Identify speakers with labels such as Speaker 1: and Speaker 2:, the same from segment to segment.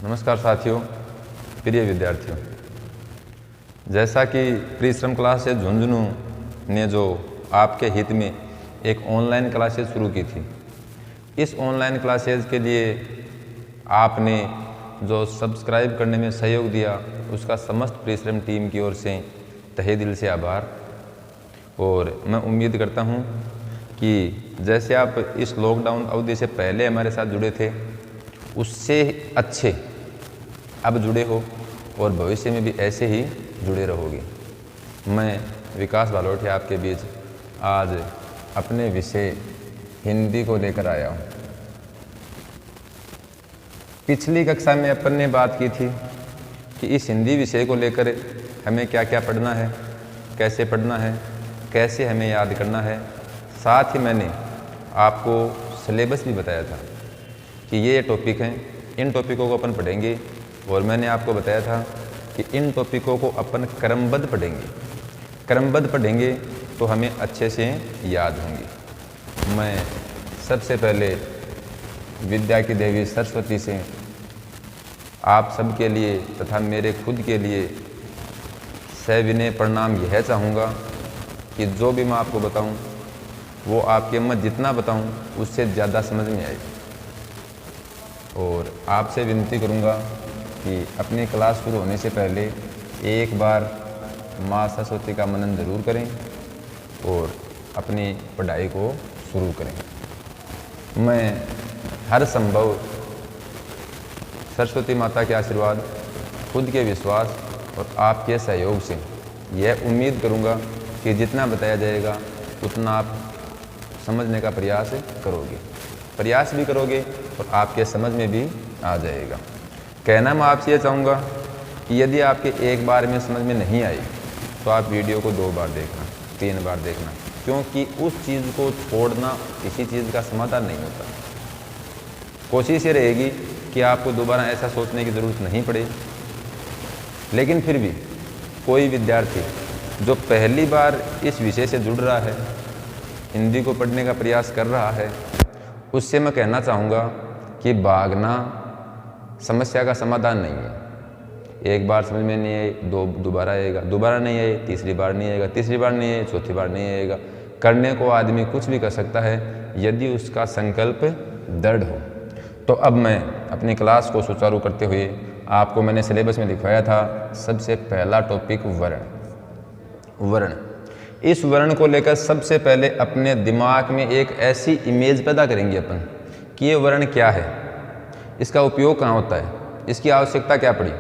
Speaker 1: नमस्कार साथियों, प्रिय विद्यार्थियों। जैसा कि परिश्रम क्लासेस झुंझुनू ने जो आपके हित में एक ऑनलाइन क्लासेस शुरू की थी, इस ऑनलाइन क्लासेस के लिए आपने जो सब्सक्राइब करने में सहयोग दिया, उसका समस्त परिश्रम टीम की ओर से तहे दिल से आभार। और मैं उम्मीद करता हूं कि जैसे आप इस लॉकडाउन अवधि से पहले हमारे साथ जुड़े थे, उससे अच्छे अब जुड़े हो और भविष्य में भी ऐसे ही जुड़े रहोगे। मैं विकास बालोटिया आपके बीच आज अपने विषय हिंदी को लेकर आया हूँ। पिछली कक्षा में अपन ने बात की थी कि इस हिंदी विषय को लेकर हमें क्या क्या पढ़ना है, कैसे पढ़ना है, कैसे हमें याद करना है। साथ ही मैंने आपको सिलेबस भी बताया था कि ये टॉपिक हैं, इन टॉपिकों को अपन पढ़ेंगे। और मैंने आपको बताया था कि इन टॉपिकों को अपन क्रमबद्ध पढ़ेंगे। क्रमबद्ध पढ़ेंगे तो हमें अच्छे से याद होंगे। मैं सबसे पहले विद्या की देवी सरस्वती से आप सबके लिए तथा मेरे खुद के लिए सविनय प्रणाम यह चाहूँगा कि जो भी मैं आपको बताऊँ वो आपके मैं जितना बताऊँ उससे ज़्यादा समझ में आए। और आपसे विनती करूँगा कि अपनी क्लास शुरू होने से पहले एक बार माँ सरस्वती का मनन जरूर करें और अपनी पढ़ाई को शुरू करें। मैं हर संभव सरस्वती माता के आशीर्वाद, खुद के विश्वास और आपके सहयोग से यह उम्मीद करूँगा कि जितना बताया जाएगा उतना आप समझने का प्रयास भी करोगे और आपके समझ में भी आ जाएगा। कहना मैं आपसे ये चाहूँगा कि यदि आपके एक बार में समझ में नहीं आई तो आप वीडियो को 2 बार देखना, 3 बार देखना, क्योंकि उस चीज़ को छोड़ना किसी चीज़ का समाधान नहीं होता। कोशिश ये रहेगी कि आपको दोबारा ऐसा सोचने की ज़रूरत नहीं पड़े। लेकिन फिर भी कोई विद्यार्थी जो पहली बार इस विषय से जुड़ रहा है, हिंदी को पढ़ने का प्रयास कर रहा है, उससे मैं कहना चाहूँगा कि भागना समस्या का समाधान नहीं है। एक बार समझ में नहीं आए, दोबारा आएगा, दोबारा नहीं आए, तीसरी बार नहीं आएगा, तीसरी बार नहीं आए, चौथी बार नहीं आएगा। करने को आदमी कुछ भी कर सकता है यदि उसका संकल्प दृढ़ हो। तो अब मैं अपनी क्लास को सुचारू करते हुए आपको मैंने सिलेबस में लिखवाया था, सबसे पहला टॉपिक वर्ण। इस वर्ण को लेकर सबसे पहले अपने दिमाग में एक ऐसी इमेज पैदा करेंगे अपन कि ये वर्ण क्या है, इसका उपयोग कहाँ होता है, इसकी आवश्यकता क्या पड़ी,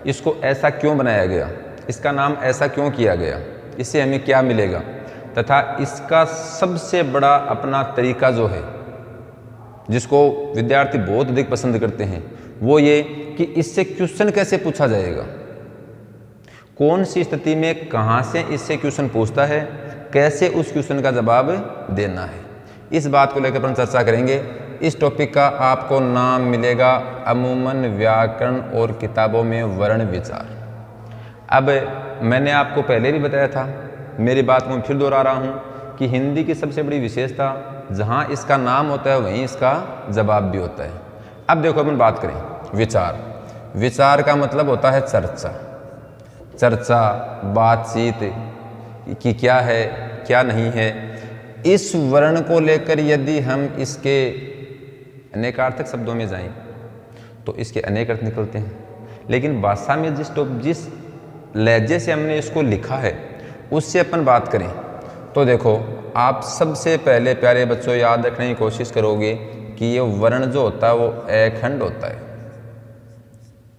Speaker 1: इसको ऐसा क्यों बनाया गया, इसका नाम ऐसा क्यों किया गया, इससे हमें क्या मिलेगा, तथा इसका सबसे बड़ा अपना तरीका जो है जिसको विद्यार्थी बहुत अधिक पसंद करते हैं, वो ये कि इससे क्वेश्चन कैसे पूछा जाएगा, कौन सी स्थिति में कहाँ से इससे क्वेश्चन पूछता है, कैसे उस क्वेश्चन का जवाब देना है। इस बात को लेकर अपन चर्चा करेंगे। इस टॉपिक का आपको नाम मिलेगा अमूमन व्याकरण और किताबों में वर्ण विचार। अब मैंने आपको पहले भी बताया था, मेरी बात को मैं फिर दोहरा रहा हूँ कि हिंदी की सबसे बड़ी विशेषता जहाँ इसका नाम होता है वहीं इसका जवाब भी होता है। अब देखो अपन बात करें विचार का मतलब होता है चर्चा, बातचीत कि क्या है क्या नहीं है। इस वर्ण को लेकर यदि हम इसके अनेकार्थक शब्दों में जाएं तो इसके अनेक अर्थ निकलते हैं। लेकिन भाषा में जिस लहजे से हमने इसको लिखा है उससे अपन बात करें तो देखो, आप सबसे पहले प्यारे बच्चों याद रखने की कोशिश करोगे कि ये वर्ण जो होता है वो अखंड होता है।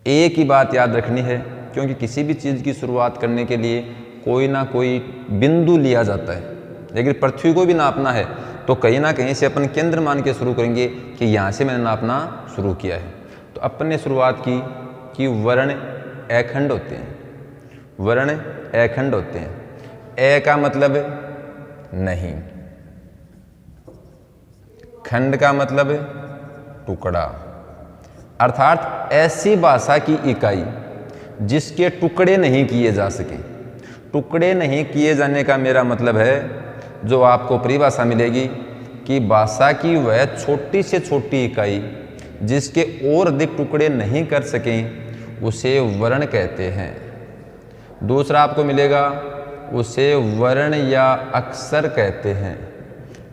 Speaker 1: एक ही बात याद रखनी है, क्योंकि किसी भी चीज़ की शुरुआत करने के लिए कोई ना कोई बिंदु लिया जाता है। लेकिन पृथ्वी को भी नापना है तो कहीं ना कहीं से अपन केंद्र मान के शुरू करेंगे कि यहाँ से मैंने नापना शुरू किया है। तो अपन ने शुरुआत की कि वर्ण अखंड होते हैं। ए का मतलब नहीं, खंड का मतलब टुकड़ा, अर्थात ऐसी भाषा की इकाई जिसके टुकड़े नहीं किए जा सके। टुकड़े नहीं किए जाने का मेरा मतलब है, जो आपको परिभाषा मिलेगी कि भाषा की वह छोटी से छोटी इकाई जिसके और अधिक टुकड़े नहीं कर सकें उसे वर्ण कहते हैं। दूसरा आपको मिलेगा उसे वर्ण या अक्षर कहते हैं।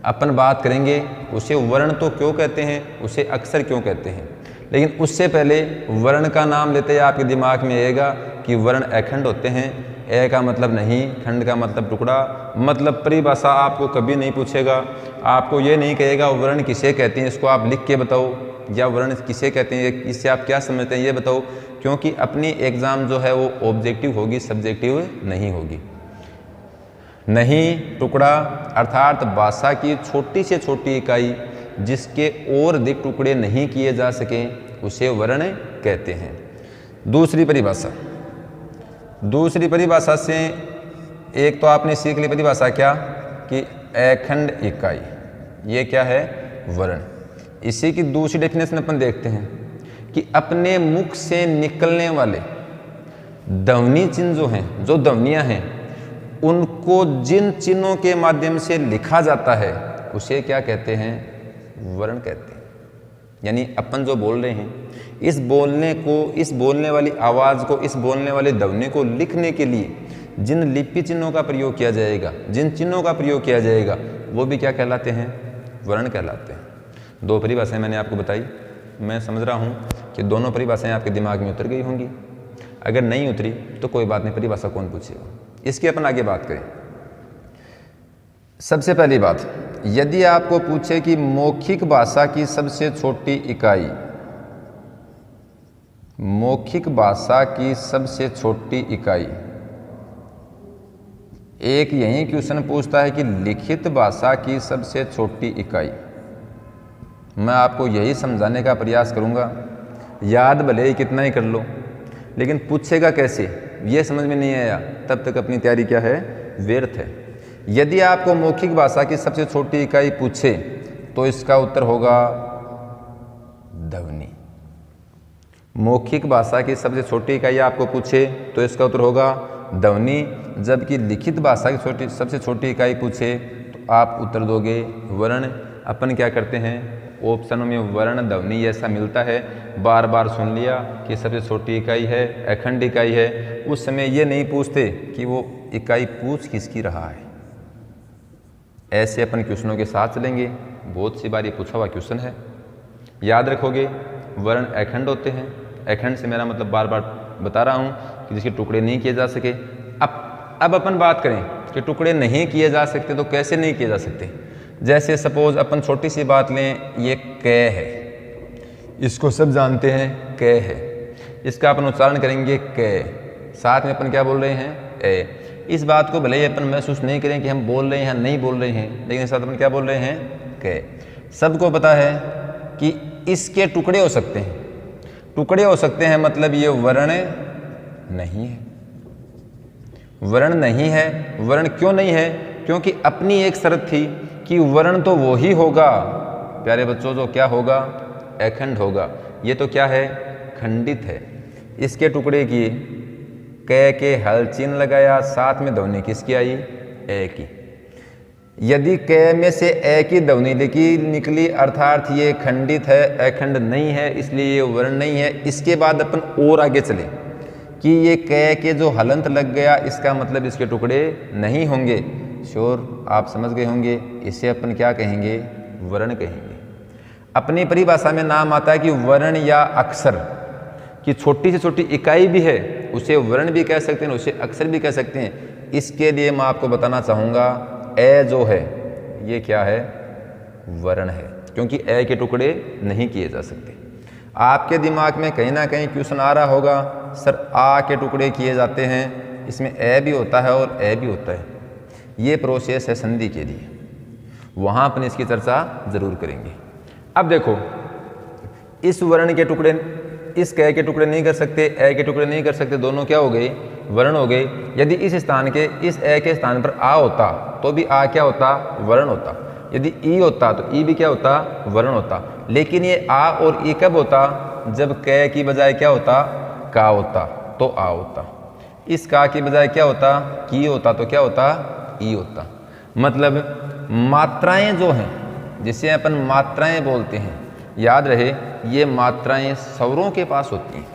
Speaker 1: अपन बात करेंगे उसे वर्ण तो क्यों कहते हैं, उसे अक्षर क्यों कहते हैं, लेकिन उससे पहले वर्ण का नाम लेते ही आपके दिमाग में आएगा कि वर्ण अखंड होते हैं। ए का मतलब नहीं, खंड का मतलब टुकड़ा, मतलब परिभाषा आपको कभी नहीं पूछेगा। आपको ये नहीं कहेगा वर्ण किसे कहते हैं, इसको आप लिख के बताओ, या वर्ण किसे कहते हैं, इससे आप क्या समझते हैं ये बताओ, क्योंकि अपनी एग्ज़ाम जो है वो ऑब्जेक्टिव होगी, सब्जेक्टिव नहीं होगी। नहीं टुकड़ा अर्थात भाषा की छोटी से छोटी इकाई जिसके और अधिक टुकड़े नहीं किए जा सकें उसे वर्ण कहते हैं। दूसरी परिभाषा से एक तो आपने सीख ली परिभाषा क्या कि अखंड इकाई, ये क्या है, वर्ण। इसी की दूसरी डेफिनेशन अपन देखते हैं कि अपने मुख से निकलने वाले ध्वनि चिन्ह जो हैं, जो ध्वनियाँ हैं, उनको जिन चिन्हों के माध्यम से लिखा जाता है उसे क्या कहते हैं, वर्ण कहते हैं। यानी अपन जो बोल रहे हैं, इस बोलने वाली आवाज़ को, इस बोलने वाले ध्वनि को लिखने के लिए जिन लिपि चिन्हों का प्रयोग किया जाएगा, जिन चिन्हों का प्रयोग किया जाएगा, वो भी क्या कहलाते हैं, वर्ण कहलाते हैं। दो परिभाषाएं मैंने आपको बताई। मैं समझ रहा हूँ कि दोनों परिभाषाएं आपके दिमाग में उतर गई होंगी। अगर नहीं उतरी तो कोई बात नहीं, परिभाषा कौन पूछेगा। इसकी अपन आगे बात करें। सबसे पहली बात, यदि आपको पूछे कि मौखिक भाषा की सबसे छोटी इकाई, मौखिक भाषा की सबसे छोटी इकाई, एक यही क्वेश्चन पूछता है कि लिखित भाषा की सबसे छोटी इकाई। मैं आपको यही समझाने का प्रयास करूंगा, याद भले ही कितना ही कर लो, लेकिन पूछेगा कैसे ये समझ में नहीं आया तब तक अपनी तैयारी क्या है, व्यर्थ है। यदि आपको मौखिक भाषा की सबसे छोटी इकाई पूछे तो इसका उत्तर होगा ध्वनि। मौखिक भाषा की सबसे छोटी इकाई आपको पूछे तो इसका उत्तर होगा ध्वनि, जबकि लिखित भाषा की सबसे छोटी इकाई पूछे तो आप उत्तर दोगे वर्ण। अपन क्या करते हैं, ऑप्शनों में वर्ण ध्वनि ऐसा मिलता है, बार बार सुन लिया कि सबसे छोटी इकाई है, अखंड इकाई है, उस समय ये नहीं पूछते कि वो इकाई पूछ किसकी रहा है। ऐसे अपन क्वेश्चनों के साथ चलेंगे। बहुत सी बार ये पूछा हुआ क्वेश्चन है, याद रखोगे। वर्ण अखंड होते हैं, अखंड से मेरा मतलब बार बार बता रहा हूँ कि जिसके टुकड़े नहीं किए जा सके। अब अपन बात करें कि टुकड़े नहीं किए जा सकते तो कैसे नहीं किए जा सकते। जैसे सपोज अपन छोटी सी बात लें, ये क है, इसको सब जानते हैं क है, इसका अपन उच्चारण करेंगे क, साथ में अपन क्या बोल रहे हैं, ए। इस बात को भले ही अपन महसूस नहीं करें कि हम बोल रहे हैं या नहीं बोल रहे हैं, लेकिन इस साथ अपन क्या बोल रहे हैं, क। सबको पता है कि इसके टुकड़े हो सकते हैं, टुकड़े हो सकते हैं मतलब ये वर्ण नहीं है। वर्ण नहीं है। वर्ण क्यों नहीं है, क्योंकि अपनी एक शर्त थी कि वर्ण तो वो ही होगा प्यारे बच्चों जो क्या होगा, अखंड होगा। ये तो क्या है, खंडित है। इसके टुकड़े किए, क के हल चिन्ह लगाया, साथ में ध्वनि किसकी आई, ए की। यदि क में से ए की ध्वनि निकली अर्थात ये खंडित है, अखंड नहीं है, इसलिए ये वर्ण नहीं है। इसके बाद अपन और आगे चले कि ये क के जो हलंत लग गया, इसका मतलब इसके टुकड़े नहीं होंगे। श्योर आप समझ गए होंगे, इसे अपन क्या कहेंगे, वर्ण कहेंगे। अपनी परिभाषा में नाम आता है कि वर्ण या अक्षर की छोटी से छोटी इकाई भी है, उसे वर्ण भी कह सकते हैं, उसे अक्षर भी कह सकते हैं। इसके लिए मैं आपको बताना चाहूँगा, ए जो है ये क्या है, वर्ण है, क्योंकि ए के टुकड़े नहीं किए जा सकते। आपके दिमाग में कहीं ना कहीं क्वेश्चन आ रहा होगा, सर आ के टुकड़े किए जाते हैं, इसमें ए भी होता है और ए भी होता है। ये प्रोसेस है संधि के लिए, वहाँ अपन इसकी चर्चा जरूर करेंगे। अब देखो, इस वर्ण के टुकड़े, इस क के टुकड़े नहीं कर सकते, ए के टुकड़े नहीं कर सकते, दोनों क्या हो गए, वर्ण हो गए। यदि इस स्थान के, इस ए के स्थान पर आ होता तो भी आ क्या होता, वर्ण होता। यदि ई होता तो ई भी क्या होता, वर्ण होता। लेकिन ये आ और ई कब होता, जब क की बजाय क्या होता, का होता तो आ होता। इस का की बजाय क्या होता, की होता तो क्या होता, ई होता। मतलब मात्राएं जो हैं, जिसे अपन मात्राएं बोलते हैं, याद रहे ये मात्राएं स्वरों के पास होती हैं,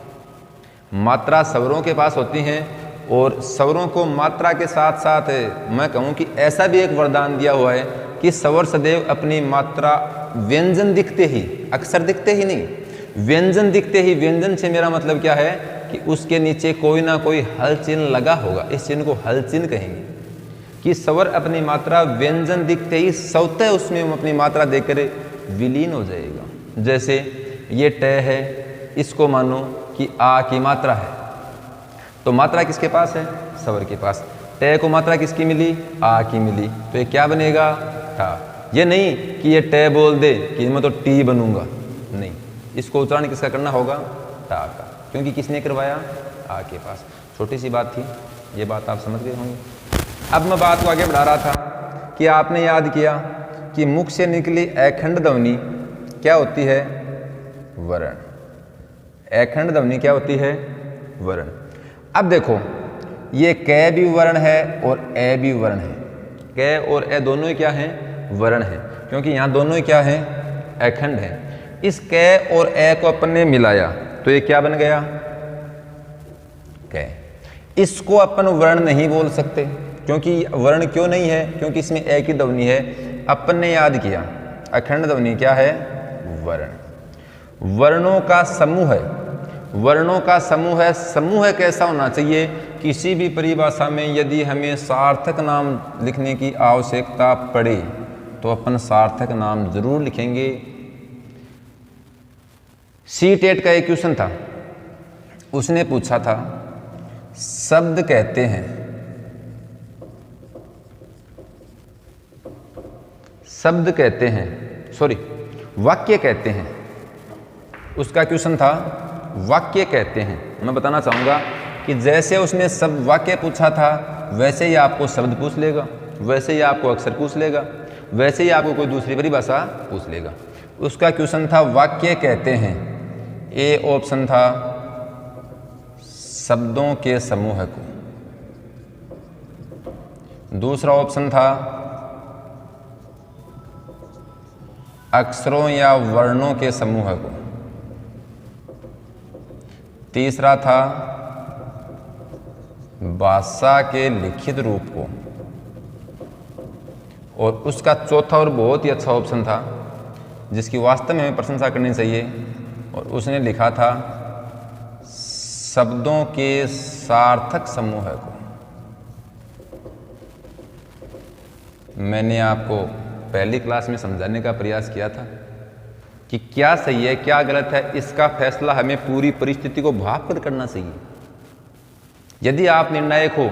Speaker 1: मात्रा स्वरों के पास होती हैं और स्वरों को मात्रा के साथ साथ मैं कहूँ कि ऐसा भी एक वरदान दिया हुआ है कि स्वर सदैव अपनी मात्रा व्यंजन दिखते ही, अक्षर दिखते ही नहीं, व्यंजन दिखते ही, व्यंजन से मेरा मतलब क्या है कि उसके नीचे कोई ना कोई हल चिन्ह लगा होगा, इस चिन्ह को हल चिन्ह कहेंगे कि स्वर अपनी मात्रा व्यंजन दिखते ही स्वतः उसमें अपनी मात्रा देकर विलीन हो जाएगा। जैसे ये ट है, इसको मानो कि आ की मात्रा है, तो मात्रा किसके पास है? स्वर के पास। ट को मात्रा किसकी मिली? आ की मिली, तो ये क्या बनेगा? टा। ये नहीं कि ये ट बोल दे कि मैं तो टी बनूंगा, नहीं, इसको उच्चारण किसका करना होगा? टा का, क्योंकि किसने करवाया? आ के पास। छोटी सी बात थी, ये बात आप समझ गए होंगे। अब मैं बात को आगे बढ़ा रहा था कि आपने याद किया कि मुख से निकली अखंड ध्वनि क्या होती है? वर्ण। अखंड ध्वनि क्या होती है? वर्ण। अब देखो ये क भी वर्ण है और ए भी वर्ण है, क और ए दोनों ही क्या हैं? वर्ण है, क्योंकि यहाँ दोनों ही क्या हैं? अखंड है। इस क और ए को अपन ने मिलाया तो ये क्या बन गया? क। इसको अपन वर्ण नहीं बोल सकते, क्योंकि वर्ण क्यों नहीं है? क्योंकि इसमें ए की ध्वनि है। अपन ने याद किया अखंड ध्वनि क्या है? वर्ण। वर्णों का समूह है, वर्णों का समूह है। समूह कैसा होना चाहिए? किसी भी परिभाषा में यदि हमें सार्थक नाम लिखने की आवश्यकता पड़े तो अपन सार्थक नाम जरूर लिखेंगे। सी-टेट का एक क्वेश्चन था, उसने पूछा था शब्द कहते हैं, शब्द कहते हैं, सॉरी वाक्य कहते हैं, उसका क्वेश्चन था वाक्य कहते हैं। मैं बताना चाहूँगा कि जैसे उसने शब्द वाक्य पूछा था वैसे ही आपको शब्द पूछ लेगा, वैसे ही आपको अक्षर पूछ लेगा, वैसे ही आपको कोई दूसरी परिभाषा पूछ लेगा। उसका क्वेश्चन था वाक्य कहते हैं, ए ऑप्शन था शब्दों के समूह को, दूसरा ऑप्शन था अक्षरों या वर्णों के समूह को, तीसरा था भाषा के लिखित रूप को, और उसका चौथा और बहुत ही अच्छा ऑप्शन था जिसकी वास्तव में हमें प्रशंसा करनी चाहिए, और उसने लिखा था शब्दों के सार्थक समूह को। मैंने आपको पहली क्लास में समझाने का प्रयास किया था कि क्या सही है क्या गलत है, इसका फैसला हमें पूरी परिस्थिति को भांप कर करना चाहिए। यदि आप निर्णायक हो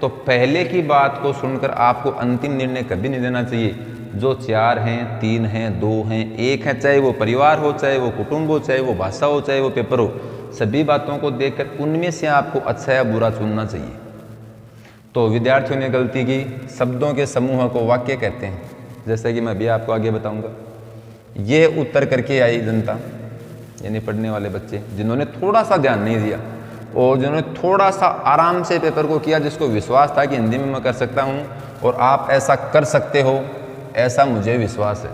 Speaker 1: तो पहले की बात को सुनकर आपको अंतिम निर्णय कभी नहीं देना चाहिए। जो 4 हैं, 3 हैं, 2 हैं, 1 है, चाहे वो परिवार हो, चाहे वो कुटुंब हो, चाहे वो भाषा हो, चाहे वो पेपर हो, सभी बातों को देखकर उनमें से आपको अच्छा या बुरा चुनना चाहिए। तो विद्यार्थियों ने गलती की, शब्दों के समूह को वाक्य कहते हैं, जैसे कि मैं भी आपको आगे बताऊंगा। ये उत्तर करके आई जनता, यानी पढ़ने वाले बच्चे जिन्होंने थोड़ा सा ध्यान नहीं दिया और जिन्होंने थोड़ा सा आराम से पेपर को किया, जिसको विश्वास था कि हिंदी में मैं कर सकता हूँ और आप ऐसा कर सकते हो, ऐसा मुझे विश्वास है।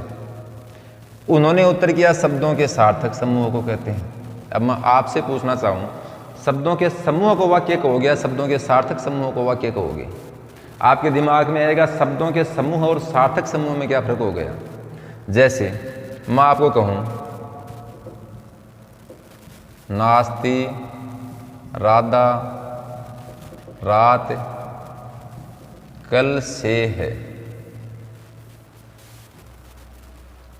Speaker 1: उन्होंने उत्तर किया शब्दों के सार्थक समूह को कहते हैं। अब मैं आपसे पूछना चाहूँ, शब्दों के समूह को वाक्य कहोगे या शब्दों के सार्थक समूह को वाक्य कहोगे? आपके दिमाग में आएगा शब्दों के समूह और सार्थक समूह में क्या फर्क हो गया। जैसे मैं आपको कहूँ नास्ति, राधा, रात, कल से है।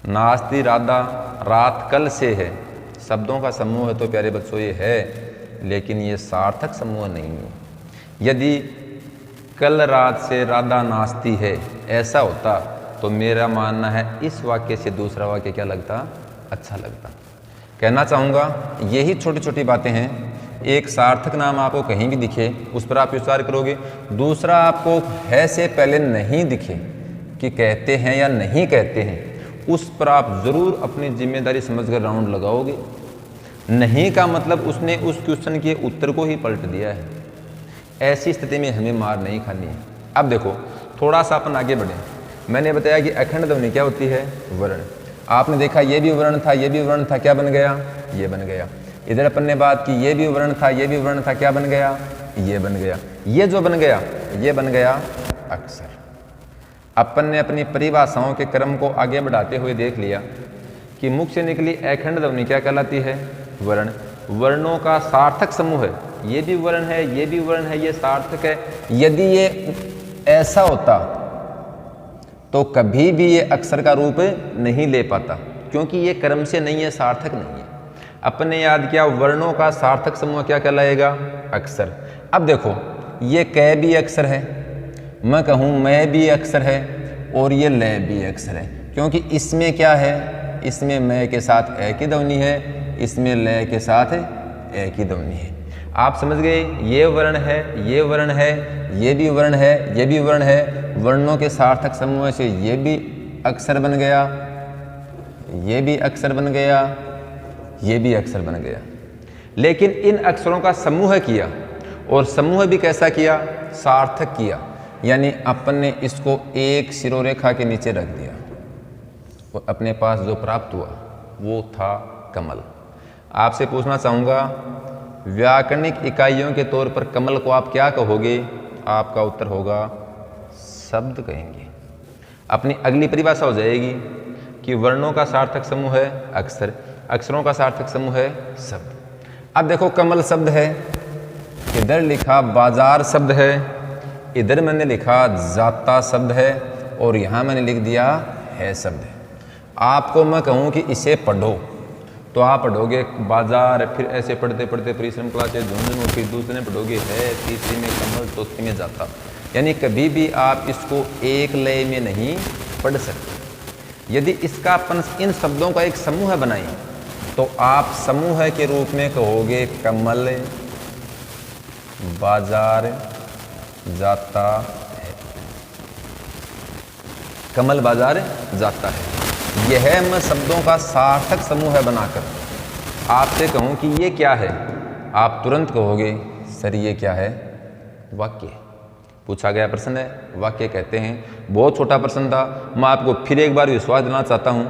Speaker 1: नास्ति, राधा, रात, कल से है शब्दों का समूह है तो प्यारे बच्चों ये है, लेकिन ये सार्थक समूह नहीं है। यदि कल रात से राधा नास्ती है ऐसा होता तो मेरा मानना है इस वाक्य से दूसरा वाक्य क्या लगता? अच्छा लगता। कहना चाहूँगा यही छोटी छोटी बातें हैं। एक सार्थक नाम आपको कहीं भी दिखे उस पर आप विचार करोगे, दूसरा आपको है से पहले नहीं दिखे कि कहते हैं या नहीं कहते हैं, उस पर आप ज़रूर अपनी जिम्मेदारी समझकर राउंड लगाओगे। नहीं का मतलब उसने उस क्वेश्चन के उत्तर को ही पलट दिया है। ऐसी स्थिति में हमें मार नहीं खानी है। अब देखो थोड़ा सा अपन आगे बढ़े। मैंने बताया कि अखंड ध्वनि क्या होती है? वर्ण। आपने देखा ये भी वर्ण था, ये भी वर्ण था, क्या बन गया? ये बन गया। इधर अपन ने बात की ये भी वर्ण था, ये भी वर्ण था, क्या बन गया? ये बन गया। ये जो बन गया ये बन गया अक्षर। अपन ने अपनी परिभाषाओं के क्रम को आगे बढ़ाते हुए देख लिया कि मुख से निकली अखंड ध्वनि क्या कहलाती है? वर्ण। वर्णों का सार्थक समूह है, ये भी वर्ण है, ये भी वर्ण है, ये सार्थक है। यदि ये ऐसा होता तो कभी भी ये अक्षर का रूप नहीं ले पाता, क्योंकि ये क्रम से नहीं है, सार्थक नहीं है। अपन ने याद किया वर्णों का सार्थक समूह क्या कहलाएगा? अक्षर। अब देखो ये क भी अक्षर है, मैं कहूँ मैं भी अक्षर है, और ये ल भी अक्षर है, क्योंकि इसमें क्या है? इसमें मैं के साथ ए की ध्वनि है, इसमें ल के साथ ए की ध्वनि है। आप समझ गए? ये वर्ण है, ये वर्ण है, ये भी वर्ण है, ये भी वर्ण है। वर्णों के सार्थक समूह से ये भी अक्षर बन गया, ये भी अक्षर बन गया, ये भी अक्षर बन गया। लेकिन इन अक्षरों का समूह किया, और समूह भी कैसा किया? सार्थक किया। यानी अपन ने इसको एक शिरोरेखा के नीचे रख दिया, और अपने पास जो प्राप्त हुआ वो था कमल। आपसे पूछना चाहूँगा व्याकरणिक इकाइयों के तौर पर कमल को आप क्या कहोगे? आपका उत्तर होगा शब्द कहेंगे। अपनी अगली परिभाषा हो जाएगी कि वर्णों का सार्थक समूह है अक्षर, अक्षरों का सार्थक समूह है शब्द। अब देखो कमल शब्द है, इधर लिखा बाजार शब्द है, इधर मैंने लिखा जाता शब्द है, और यहाँ मैंने लिख दिया है शब्द है। आपको मैं कहूँ कि इसे पढ़ो तो आप पढ़ोगे बाजार, फिर ऐसे पढ़ते पढ़ते परिश्रम क्लासे झुंझुनू, फिर दूसरे में पढ़ोगे है, तीसरी में कमल, चौथी में जाता। यानी कभी भी आप इसको एक लय में नहीं पढ़ सकते। यदि इसका अपन इन शब्दों का एक समूह बनाएं तो आप समूह के रूप में कहोगे कमल बाजार जाता है, कमल बाजार जाता है। यह मैं शब्दों का सार्थक समूह है बनाकर आपसे कहूं कि ये क्या है, आप तुरंत कहोगे सर ये क्या है? वाक्य। पूछा गया प्रश्न है, वाक्य कहते हैं। बहुत छोटा प्रश्न था, मैं आपको फिर एक बार विश्वास दिलाना चाहता हूं।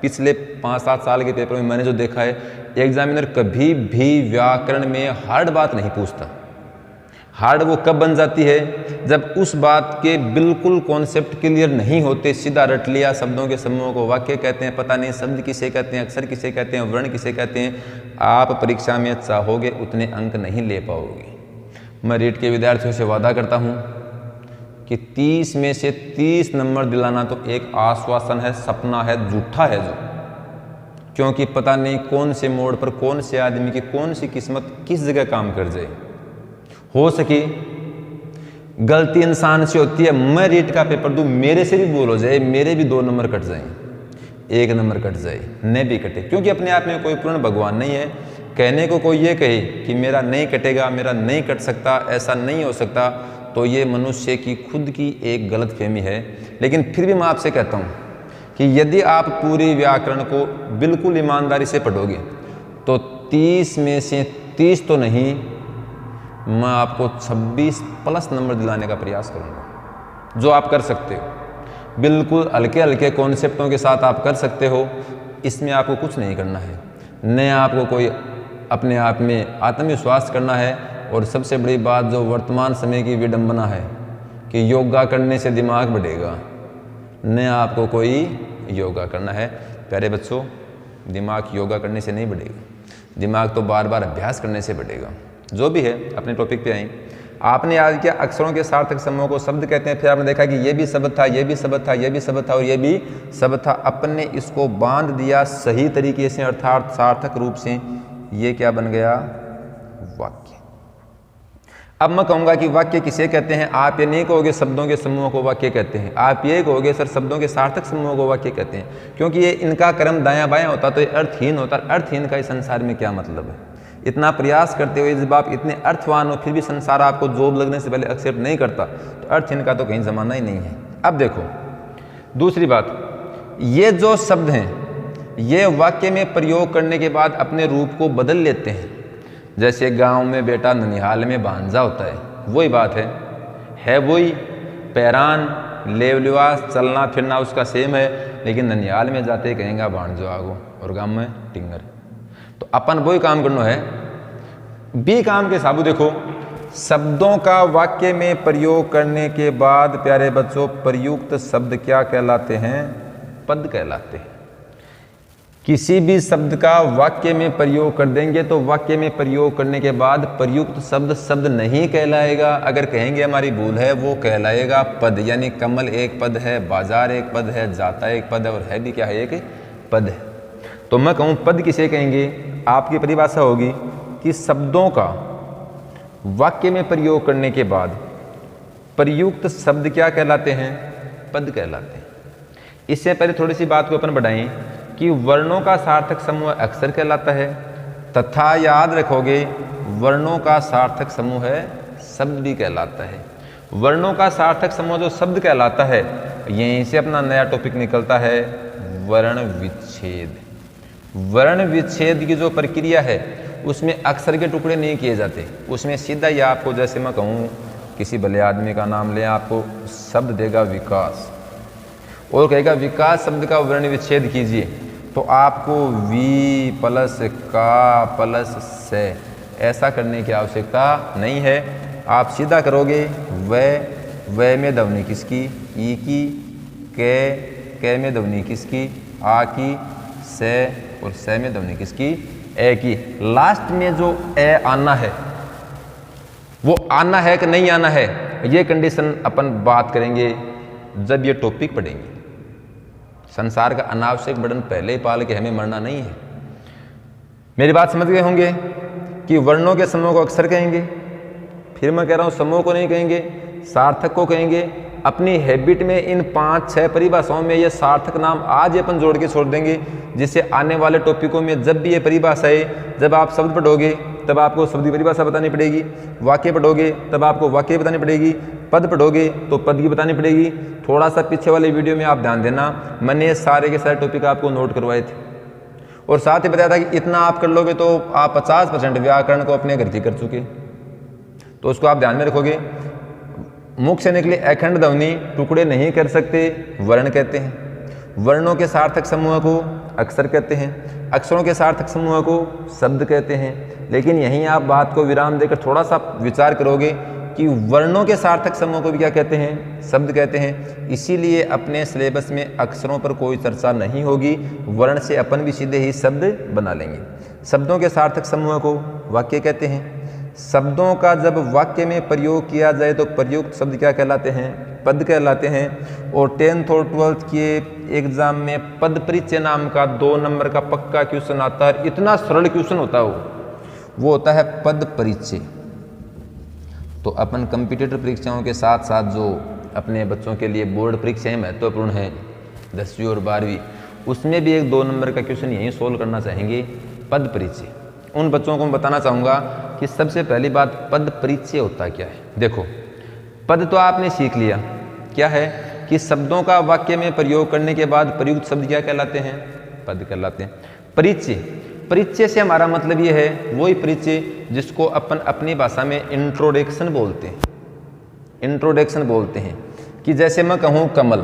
Speaker 1: पिछले 5-7 साल के पेपर में मैंने जो देखा है, एग्जामिनर कभी भी व्याकरण में हार्ड बात नहीं पूछता। हार्ड वो कब बन जाती है? जब उस बात के बिल्कुल कॉन्सेप्ट क्लियर नहीं होते, सीधा रट लिया शब्दों के समूह को वाक्य कहते हैं, पता नहीं शब्द किसे कहते हैं, अक्षर किसे कहते हैं, वर्ण किसे कहते हैं। आप परीक्षा में चाहोगे उतने अंक नहीं ले पाओगे। मैं रीट के विद्यार्थियों से वादा करता हूँ कि 30 में से 30 नंबर दिलाना तो एक आश्वासन है, सपना है, झूठा है जो, क्योंकि पता नहीं कौन से मोड़ पर कौन से आदमी की कौन सी किस्मत किस जगह काम कर जाए। हो सके गलती इंसान से होती है, मैं रीट का पेपर दूं, मेरे से भी भूल हो जाए, मेरे भी 2 नंबर कट जाएं, 1 नंबर कट जाए, न भी कटे, क्योंकि अपने आप में कोई पूर्ण भगवान नहीं है। कहने को कोई ये कहे कि मेरा नहीं कटेगा, मेरा नहीं कट सकता, ऐसा नहीं हो सकता, तो ये मनुष्य की खुद की एक गलत फहमी है। लेकिन फिर भी मैं आपसे कहता हूँ कि यदि आप पूरी व्याकरण को बिल्कुल ईमानदारी से पढ़ोगे तो 30 में से 30 तो नहीं, मैं आपको 26+ नंबर दिलाने का प्रयास करूंगा, जो आप कर सकते हो। बिल्कुल हल्के हल्के कॉन्सेप्टों के साथ आप कर सकते हो, इसमें आपको कुछ नहीं करना है, न आपको कोई अपने आप में आत्मविश्वास करना है। और सबसे बड़ी बात जो वर्तमान समय की विडंबना है कि योगा करने से दिमाग बढ़ेगा, न आपको कोई योगा करना है। प्यारे बच्चों, दिमाग योगा करने से नहीं बढ़ेगा, दिमाग तो बार बार अभ्यास करने से बढ़ेगा। जो भी है, अपने टॉपिक पे आए। आपने याद किया अक्षरों के सार्थक समूह को शब्द कहते हैं, फिर आपने देखा कि ये भी शब्द था, ये भी शब्द था, ये भी शब्द था, और ये भी शब्द था। अपन ने इसको बांध दिया सही तरीके से, अर्थात सार्थक रूप से। ये क्या बन गया? वाक्य। अब मैं कहूँगा कि वाक्य किसे कहते हैं? आप ये नहीं कहोगे शब्दों के समूह को वाक्य कहते हैं, आप ये कहोगे सर शब्दों के सार्थक समूह को वाक्य कहते हैं, क्योंकि ये इनका क्रम दायां बायां होता तो ये अर्थहीन होता। अर्थहीन का इस संसार में क्या मतलब है? इतना प्रयास करते हुए जब आप इतने अर्थवान हो फिर भी संसार आपको जॉब लगने से पहले एक्सेप्ट नहीं करता, तो अर्थहीन का तो कहीं ज़माना ही नहीं है। अब देखो दूसरी बात, ये जो शब्द हैं ये वाक्य में प्रयोग करने के बाद अपने रूप को बदल लेते हैं। जैसे गांव में बेटा ननिहाल में भांजा होता है, वही बात है वही। पैरान लेव लिवास चलना फिरना उसका सेम है। लेकिन ननियाल में जाते कहेंगे भाणजो आगो और गांव में टिंगर। तो अपन वही काम करना है। बी काम के साबू देखो, शब्दों का वाक्य में प्रयोग करने के बाद प्यारे बच्चों प्रयुक्त शब्द क्या कहलाते हैं? पद कहलाते हैं। किसी भी शब्द का वाक्य में प्रयोग कर देंगे तो वाक्य में प्रयोग करने के बाद प्रयुक्त शब्द शब्द नहीं कहलाएगा। अगर कहेंगे हमारी भूल है, वो कहलाएगा पद। यानी कमल एक पद है, बाजार एक पद है, जाता एक पद है और है भी क्या है? एक पद है। तो मैं कहूँ पद किसे कहेंगे? आपकी परिभाषा होगी कि शब्दों का वाक्य में प्रयोग करने के बाद प्रयुक्त शब्द क्या कहलाते हैं? पद कहलाते हैं। इससे पहले थोड़ी सी बात को अपन बढ़ाएं कि वर्णों का सार्थक समूह अक्षर कहलाता है, तथा याद रखोगे वर्णों का सार्थक समूह है शब्द भी कहलाता है। वर्णों का सार्थक समूह जो शब्द कहलाता है, यहीं से अपना नया टॉपिक निकलता है वर्ण विच्छेद। वर्ण विच्छेद की जो प्रक्रिया है उसमें अक्षर के टुकड़े नहीं किए जाते, उसमें सीधा ही आपको, जैसे मैं कहूँ किसी भले आदमी का नाम लें, आपको शब्द देगा विकास और कहेगा विकास शब्द का वर्ण विच्छेद कीजिए, तो आपको वी प्लस का प्लस से ऐसा करने की आवश्यकता नहीं है। आप सीधा करोगे वह में ध्वनि किसकी? ई की। के में ध्वनि किसकी? आ की। से और से में ध्वनि किसकी? ए की। लास्ट में जो ए आना है वो आना है कि नहीं आना है, ये कंडीशन अपन बात करेंगे जब ये टॉपिक पढ़ेंगे। संसार का अनावश्यक बर्डन पहले ही पाल के हमें मरना नहीं है। मेरी बात समझ गए होंगे कि वर्णों के समूह को अक्षर कहेंगे। फिर मैं कह रहा हूँ समूह को नहीं कहेंगे, सार्थक को कहेंगे। अपनी हैबिट में इन 5-6 परिभाषाओं में ये सार्थक नाम आज अपन जोड़ के छोड़ देंगे, जिससे आने वाले टॉपिकों में जब भी ये परिभाषाएं, जब आप शब्द पढ़ोगे तब आपको शब्द की परिभाषा बतानी पड़ेगी, वाक्य पढ़ोगे तब आपको वाक्य बतानी पड़ेगी, पद पढ़ोगे तो पद की बतानी पड़ेगी। थोड़ा सा पीछे वाले वीडियो में आप ध्यान देना, मैंने सारे के सारे टॉपिक आपको नोट करवाए थे और साथ ही बताया था कि इतना आप कर लोगे तो आप 50% व्याकरण को अपने घर की कर चुके। तो उसको आप ध्यान में रखोगे। मुख से निकले अखंड ध्वनि टुकड़े नहीं कर सकते, वर्ण कहते हैं। वर्णों के सार्थक समूह को अक्षर कहते हैं, अक्षरों के सार्थक समूह को शब्द कहते हैं। लेकिन यहीं आप बात को विराम देकर थोड़ा सा विचार करोगे कि वर्णों के सार्थक समूह को भी क्या कहते हैं? शब्द कहते हैं। इसीलिए अपने सिलेबस में अक्षरों पर कोई चर्चा नहीं होगी, वर्ण से अपन भी सीधे ही शब्द बना लेंगे। शब्दों के सार्थक समूह को वाक्य कहते हैं। शब्दों का जब वाक्य में प्रयोग किया जाए तो प्रयुक्त शब्द क्या कहलाते हैं? पद कहलाते हैं। और 10th और 12th के एग्जाम में पद परिचय नाम का 2 नंबर का पक्का क्वेश्चन आता है। इतना सरल क्वेश्चन होता है वो होता है पद परिचय। तो अपन कंप्यूटर परीक्षाओं के साथ साथ जो अपने बच्चों के लिए बोर्ड परीक्षाएं महत्वपूर्ण हैं 10वीं और 12वीं, उसमें भी एक 2 नंबर का क्वेश्चन यही सोल्व करना चाहेंगे, पद परिचय। उन बच्चों को मैं बताना चाहूँगा कि सबसे पहली बात पद परिचय होता क्या है। देखो, पद तो आपने सीख लिया, क्या है कि शब्दों का वाक्य में प्रयोग करने के बाद प्रयुक्त शब्द क्या कहलाते हैं? पद कहलाते हैं। परिचय, परिचय से हमारा मतलब ये है वही परिचय जिसको अपन अपनी भाषा में इंट्रोडक्शन बोलते हैं। इंट्रोडक्शन बोलते हैं कि जैसे मैं कहूँ कमल,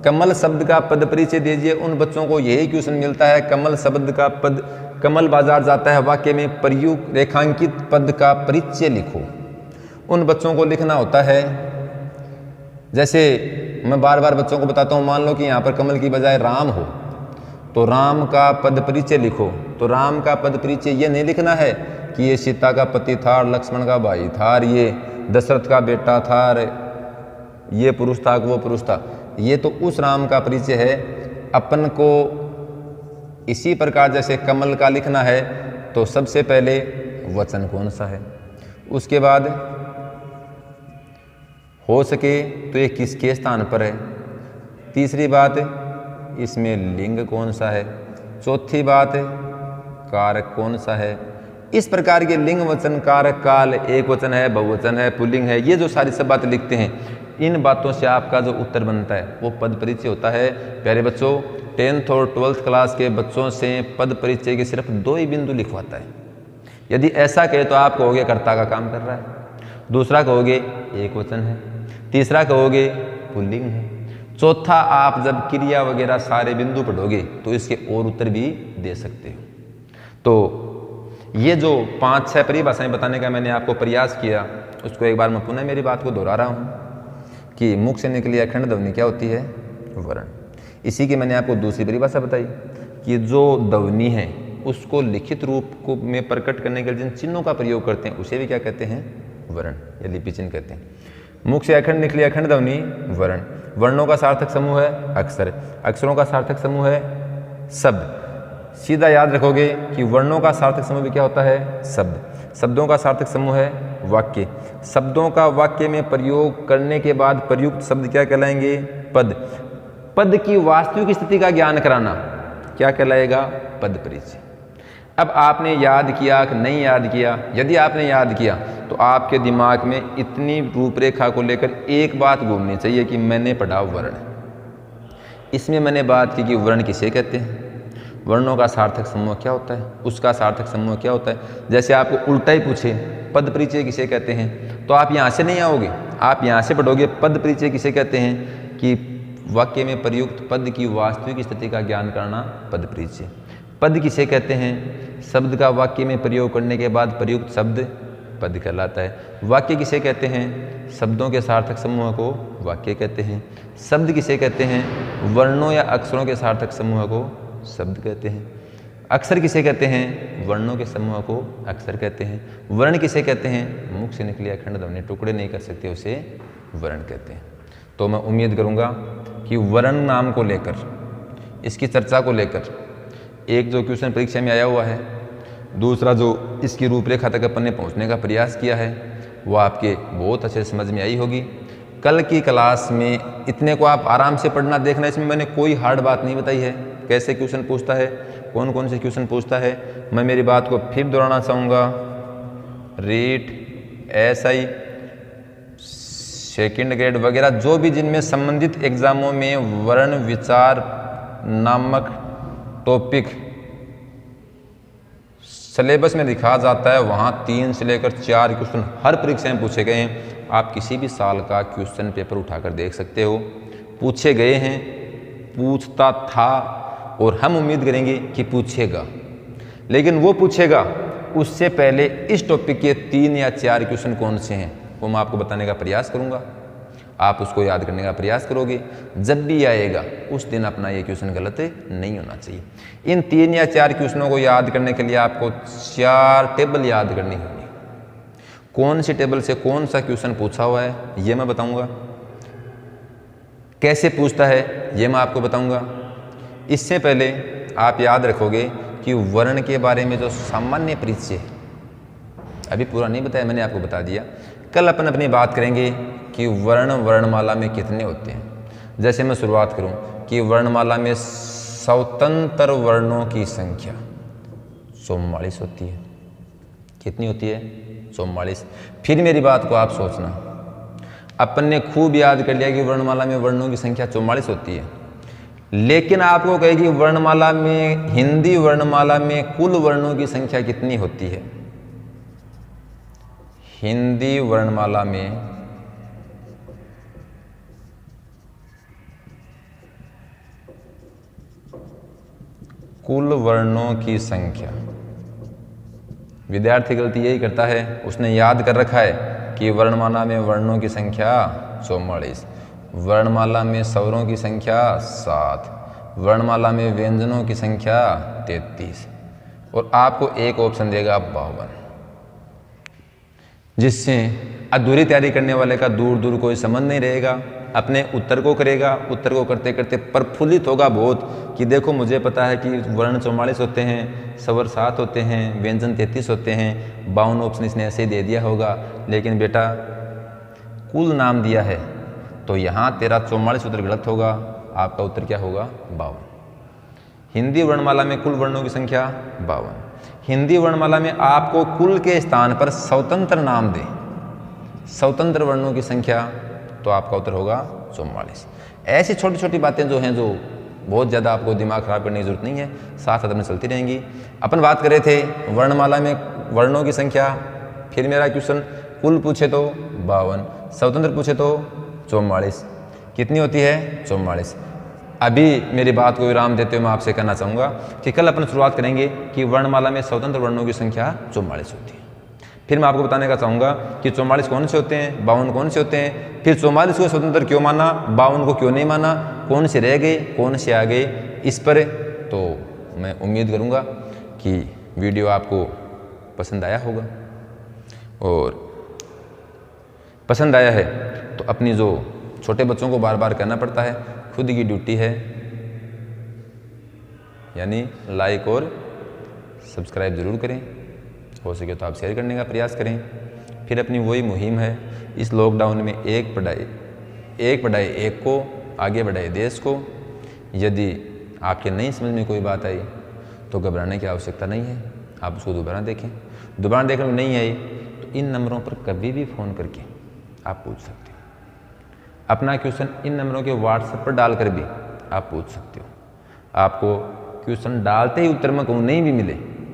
Speaker 1: कमल शब्द का पद परिचय दीजिए। उन बच्चों को यही क्वेश्चन मिलता है, कमल शब्द का पद, कमल बाजार जाता है वाक्य में प्रयुक्त रेखांकित पद का परिचय लिखो। उन बच्चों को लिखना होता है, जैसे मैं बार बार बच्चों को बताता हूँ, मान लो कि यहाँ पर कमल की बजाय राम हो तो राम का पद परिचय लिखो। तो राम का पद परिचय ये नहीं लिखना है कि ये सीता का पति था, लक्ष्मण का भाई था, ये दशरथ का बेटा था, ये पुरुष था, वो पुरुष था। ये तो उस राम का परिचय है। अपन को इसी प्रकार जैसे कमल का लिखना है तो सबसे पहले वचन कौन सा है, उसके बाद हो सके तो ये किसके स्थान पर है, तीसरी बात इसमें लिंग कौन सा है, चौथी बात कारक कौन सा है। इस प्रकार के लिंग, वचन, कारक, काल, एक वचन है, बहुवचन है, पुल्लिंग है, ये जो सारी सब बातें लिखते हैं, इन बातों से आपका जो उत्तर बनता है वो पद परिचय होता है। प्यारे बच्चों, 10th और 12th क्लास के बच्चों से पद परिचय के सिर्फ 2 ही बिंदु लिखवाता है। यदि ऐसा कहे तो आप कहोगे कर्ता का काम कर रहा है, दूसरा कहोगे एक वचन है, तीसरा कहोगे पुल्लिंग है। चौथा, आप जब क्रिया वगैरह सारे बिंदु पढ़ोगे तो इसके और उत्तर भी दे सकते हो। तो ये जो 5-6 परिभाषाएं बताने का मैंने आपको प्रयास किया, उसको एक बार मैं पुनः मेरी बात को दोहरा रहा हूँ कि मुख से निकली अखंड ध्वनि क्या होती है? वर्ण। इसी की मैंने आपको दूसरी परिभाषा बताई कि जो ध्वनि है उसको लिखित रूप को में प्रकट करने के लिए जिन चिन्हों का प्रयोग करते हैं उसे भी क्या कहते हैं? वर्ण या लिपि चिन्ह कहते हैं। मुख से अखंड निकली अखंड ध्वनि वर्ण। वर्णों का सार्थक समूह है अक्षर, अक्षरों का सार्थक समूह है शब्द। सीधा याद रखोगे कि वर्णों का सार्थक समूह भी क्या होता है? शब्द। शब्दों का सार्थक समूह है वाक्य। शब्दों का वाक्य में प्रयोग करने के बाद प्रयुक्त शब्द क्या कहलाएंगे? पद। पद की वास्तविक स्थिति का ज्ञान कराना क्या कहलाएगा? पद परिचय। अब आपने याद किया कि नहीं याद किया? यदि आपने याद किया तो आपके दिमाग में इतनी रूपरेखा को लेकर एक बात घूमनी चाहिए कि मैंने पढ़ा वर्ण। इसमें मैंने बात की कि वर्ण किसे कहते हैं, वर्णों का सार्थक समूह क्या होता है, उसका सार्थक समूह क्या होता है। जैसे आपको उल्टा ही पूछे पद परिचय किसे कहते हैं, तो आप यहाँ से नहीं आओगे, आप यहाँ से पढ़ोगे पद परिचय किसे कहते हैं कि वाक्य में प्रयुक्त पद की वास्तविक स्थिति का ज्ञान करना पद परिचय। पद किसे कहते हैं? शब्द का वाक्य में प्रयोग करने के बाद प्रयुक्त शब्द पद कहलाता है। वाक्य किसे कहते हैं? शब्दों के सार्थक समूह को वाक्य कहते हैं। शब्द किसे कहते हैं? वर्णों या अक्षरों के सार्थक समूह को शब्द कहते हैं। अक्षर किसे कहते हैं? वर्णों के समूह को अक्षर कहते हैं। वर्ण किसे कहते हैं? मुख से निकली अखंड ध्वनि टुकड़े नहीं कर सकते उसे वर्ण कहते हैं। तो मैं उम्मीद करूँगा कि वर्ण नाम को लेकर, इसकी चर्चा को लेकर एक जो क्वेश्चन परीक्षा में आया हुआ है, दूसरा जो इसकी रूपरेखा तक अपन ने पहुँचने का प्रयास किया है, वो आपके बहुत अच्छे समझ में आई होगी। कल की क्लास में इतने को आप आराम से पढ़ना देखना, इसमें मैंने कोई हार्ड बात नहीं बताई है। कैसे क्वेश्चन पूछता है, कौन कौन से क्वेश्चन पूछता है, मैं मेरी बात को फिर दोहराना चाहूँगा। रीट, SI, सेकंड ग्रेड वगैरह जो भी जिनमें संबंधित एग्जामों में वर्ण विचार नामक टॉपिक सिलेबस में दिखा जाता है, वहाँ 3 से लेकर 4 क्वेश्चन हर परीक्षा में पूछे गए हैं। आप किसी भी साल का क्वेश्चन पेपर उठाकर देख सकते हो, पूछे गए हैं, पूछता था और हम उम्मीद करेंगे कि पूछेगा। लेकिन वो पूछेगा उससे पहले इस टॉपिक के 3 या 4 क्वेश्चन कौन से हैं वो मैं आपको बताने का प्रयास करूँगा। आप उसको याद करने का प्रयास करोगे, जब भी आएगा उस दिन अपना ये क्वेश्चन गलत नहीं होना चाहिए। इन 3 या 4 क्वेश्चनों को याद करने के लिए आपको 4 टेबल याद करनी होगी। कौन सी टेबल से कौन सा क्वेश्चन पूछा हुआ है ये मैं बताऊंगा, कैसे पूछता है ये मैं आपको बताऊंगा। इससे पहले आप याद रखोगे कि वर्ण के बारे में जो सामान्य परिचय है, अभी पूरा नहीं बताया, मैंने आपको बता दिया। कल अपन अपनी बात करेंगे कि वर्ण वर्णमाला में कितने होते हैं। जैसे मैं शुरुआत करूं कि वर्णमाला में स्वतंत्र वर्णों की संख्या 44 होती है। कितनी होती है? 44। फिर मेरी बात को आप सोचना, अपन ने खूब याद कर लिया कि वर्णमाला में वर्णों की संख्या 44 होती है, लेकिन आपको कहेगी वर्णमाला में, हिंदी वर्णमाला में कुल वर्णों की संख्या कितनी होती है? हिंदी वर्णमाला में कुल वर्णों की संख्या, विद्यार्थी गलती यही करता है, उसने याद कर रखा है कि वर्णमाला में वर्णों की संख्या 44, वर्णमाला में स्वरों की संख्या 7, वर्णमाला में व्यंजनों की संख्या 33 और आपको एक ऑप्शन देगा 52, जिससे अधूरी तैयारी करने वाले का दूर दूर कोई संबंध नहीं रहेगा। अपने उत्तर को करेगा, उत्तर को करते करते प्रफुल्लित होगा बहुत कि देखो मुझे पता है कि वर्ण 44 होते हैं, स्वर 7 होते हैं, व्यंजन 33 होते हैं, 52 ऑप्शन इसने ऐसे ही दे दिया होगा, लेकिन बेटा कुल नाम दिया है तो यहाँ तेरा 44 उत्तर गलत होगा, आपका उत्तर क्या होगा? 52। हिंदी वर्णमाला में कुल वर्णों की संख्या 52। हिंदी वर्णमाला में आपको कुल के स्थान पर स्वतंत्र नाम दे, स्वतंत्र वर्णों की संख्या, तो आपका उत्तर होगा 44। ऐसी छोटी छोटी बातें जो हैं, जो बहुत ज़्यादा आपको दिमाग खराब करने की जरूरत नहीं है, साथ साथ में चलती रहेंगी। अपन बात कर रहे थे वर्णमाला में वर्णों की संख्या, फिर मेरा क्वेश्चन कुल पूछे तो 52, स्वतंत्र पूछे तो 44। कितनी होती है? 44। अभी मेरी बात को विराम देते हुए मैं आपसे कहना चाहूँगा कि कल अपन शुरुआत करेंगे कि वर्णमाला में स्वतंत्र वर्णों की संख्या 44 होती है। फिर मैं आपको बताने का चाहूँगा कि 44 कौन से होते हैं, 52 कौन से होते हैं, फिर 44 को स्वतंत्र क्यों माना, 52 को क्यों नहीं माना, कौन से रह गए, कौन से आ गए, इस पर तो मैं उम्मीद करूँगा कि वीडियो आपको पसंद आया होगा। और पसंद आया है तो अपनी जो छोटे बच्चों को बार बार कहना पड़ता है, खुद की ड्यूटी है, यानी लाइक और सब्सक्राइब ज़रूर करें, हो सके तो आप शेयर करने का प्रयास करें। फिर अपनी वही मुहिम है इस लॉकडाउन में, एक पढ़ाई एक को, आगे बढ़ाए देश को। यदि आपके नहीं समझ में कोई बात आई तो घबराने की आवश्यकता नहीं है, आप उसको दोबारा देखें। दोबारा देखने में नहीं आई तो इन नंबरों पर कभी भी फ़ोन करके आप पूछ सकते हो। अपना क्वेश्चन इन नंबरों के व्हाट्सएप पर डालकर भी आप पूछ सकते हो। आपको क्वेश्चन डालते ही उत्तर में कहूँ नहीं भी मिले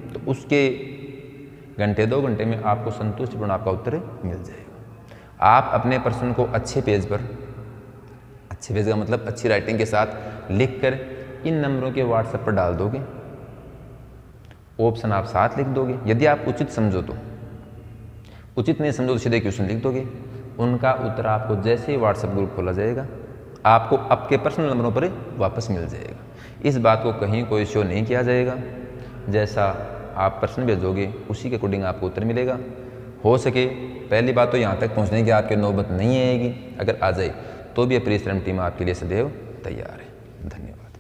Speaker 1: तो उसके घंटे 2 घंटे में आपको संतुष्टिपूर्ण आपका उत्तर मिल जाएगा। आप अपने प्रश्न को अच्छे पेज का मतलब अच्छी राइटिंग के साथ लिखकर इन नंबरों के व्हाट्सएप पर डाल दोगे, ऑप्शन आप साथ लिख दोगे। यदि आप उचित समझो तो, उचित नहीं समझो तो सीधे क्वेश्चन लिख दोगे। उनका उत्तर आपको जैसे ही व्हाट्सएप ग्रुप खोला जाएगा आपको आपके पर्सनल नंबरों पर वापस मिल जाएगा। इस बात को कहीं कोई शो नहीं किया जाएगा, जैसा आप प्रश्न भेजोगे उसी के अकॉर्डिंग आपको उत्तर मिलेगा। हो सके पहली बात तो यहाँ तक पहुँचने की आपकी नौबत नहीं आएगी, अगर आ जाए तो भी परिश्रम टीम आपके लिए सदैव तैयार है। धन्यवाद।